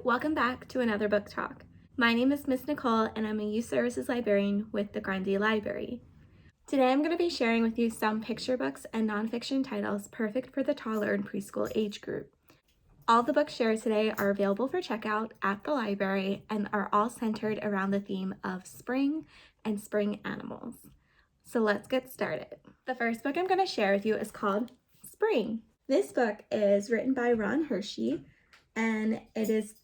welcome back to another book talk. My name is Miss Nicole and I'm a Youth Services Librarian with the Grundy Library. Today I'm going to be sharing with you some picture books and nonfiction titles perfect for the toddler and preschool age group. All the books shared today are available for checkout at the library and are all centered around the theme of spring and spring animals. So let's get started. The first book I'm going to share with you is called Spring. This book is written by Ron Hirschi and it is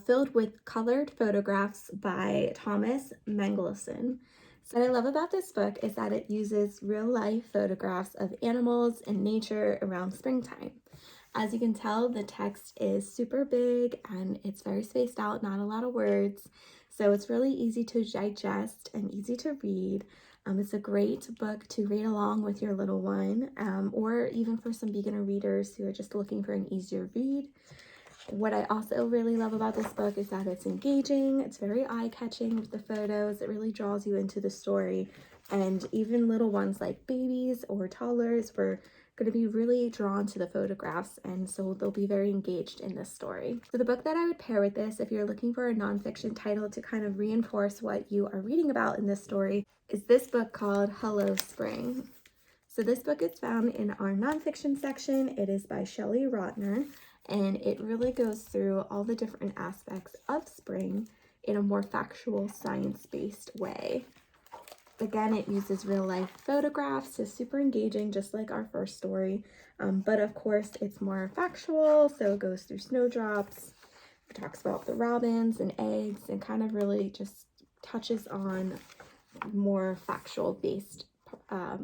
filled with colored photographs by Thomas Mengelson. So what I love about this book is that it uses real-life photographs of animals and nature around springtime. As you can tell, the text is super big and it's very spaced out, not a lot of words. So it's really easy to digest and easy to read. It's a great book to read along with your little one, or even for some beginner readers who are just looking for an easier read. What I also really love about this book is that it's engaging, it's very eye-catching with the photos, it really draws you into the story, and even little ones like babies or toddlers were going to be really drawn to the photographs, and so they'll be very engaged in this story. So the book that I would pair with this, if you're looking for a nonfiction title to kind of reinforce what you are reading about in this story, is this book called Hello Spring. So this book is found in our nonfiction section. It is by Shelley Rotner, and it really goes through all the different aspects of spring in a more factual, science-based way. Again, it uses real-life photographs, so super engaging, just like our first story. But of course, it's more factual, so it goes through snowdrops. It talks about the robins and eggs, and kind of really just touches on more factual-based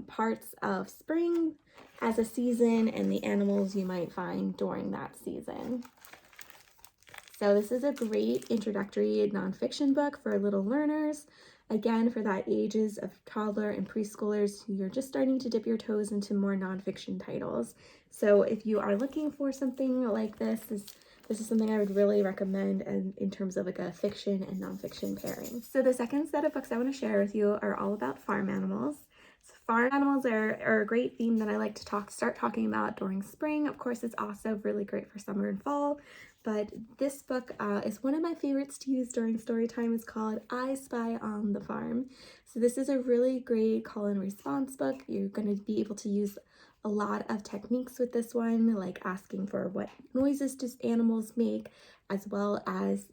parts of spring as a season and the animals you might find during that season. So this is a great introductory nonfiction book for little learners. Again, for that ages of toddler and preschoolers who are just starting to dip your toes into more nonfiction titles. So if you are looking for something like this is something I would really recommend in terms of like a fiction and nonfiction pairing. So the second set of books I want to share with you are all about farm animals. So farm animals are a great theme that I like to start talking about during spring. Of course, it's also really great for summer and fall. But this book is one of my favorites to use during story time. It's called I Spy on the Farm. So this is a really great call and response book. You're going to be able to use a lot of techniques with this one, like asking for what noises do animals make, as well as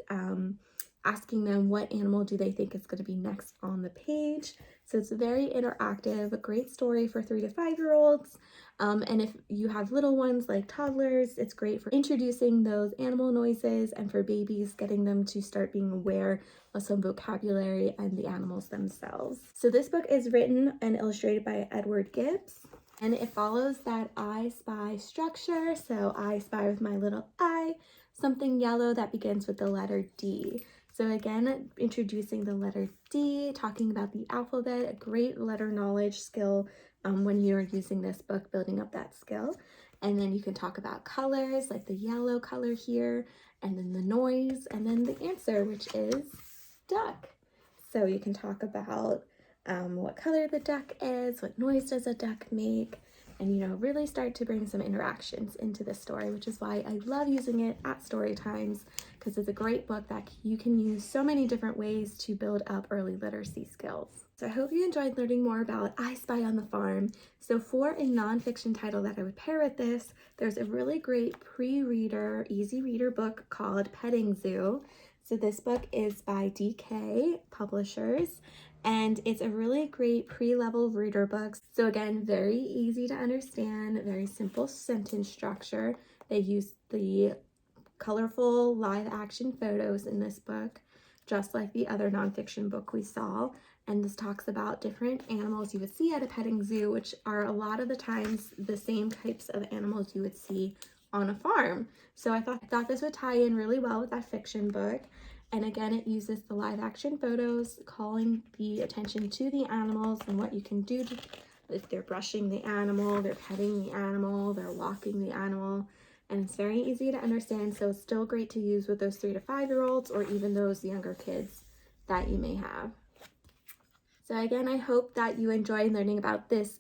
asking them what animal do they think is going to be next on the page. So it's very interactive, a great story for 3 to 5 year olds. And if you have little ones like toddlers, it's great for introducing those animal noises, and for babies, getting them to start being aware of some vocabulary and the animals themselves. So this book is written and illustrated by Edward Gibbs, and it follows that I Spy structure. So I spy with my little eye, something yellow that begins with the letter D. So again, introducing the letter D, talking about the alphabet, a great letter knowledge skill when you're using this book, building up that skill. And then you can talk about colors, like the yellow color here, and then the noise, and then the answer, which is duck. So you can talk about what color the duck is, what noise does a duck make, and really start to bring some interactions into the story, which is why I love using it at story times, because it's a great book that you can use so many different ways to build up early literacy skills. So I hope you enjoyed learning more about I Spy on the Farm. So for a nonfiction title that I would pair with this, there's a really great pre-reader, easy reader book called Petting Zoo. So this book is by DK Publishers, and it's a really great pre-level reader book. So again, very easy to understand, very simple sentence structure. They use the colorful live action photos in this book, just like the other nonfiction book we saw. And this talks about different animals you would see at a petting zoo, which are a lot of the times the same types of animals you would see on a farm. So I thought this would tie in really well with that fiction book. And again, it uses the live action photos, calling the attention to the animals and what you can do if they're brushing the animal, they're petting the animal, they're walking the animal. And it's very easy to understand, so it's still great to use with those 3 to 5 year olds or even those younger kids that you may have. So again, I hope that you enjoyed learning about this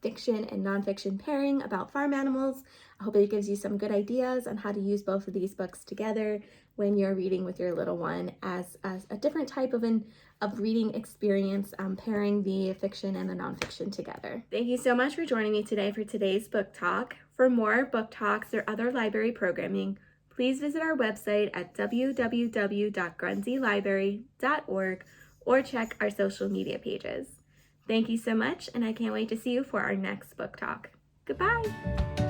fiction and nonfiction pairing about farm animals. I hope it gives you some good ideas on how to use both of these books together when you're reading with your little one as a different type of reading experience, pairing the fiction and the nonfiction together. Thank you so much for joining me today for today's book talk. For more book talks or other library programming, please visit our website at www.grundylibrary.org or check our social media pages. Thank you so much, and I can't wait to see you for our next book talk. Goodbye!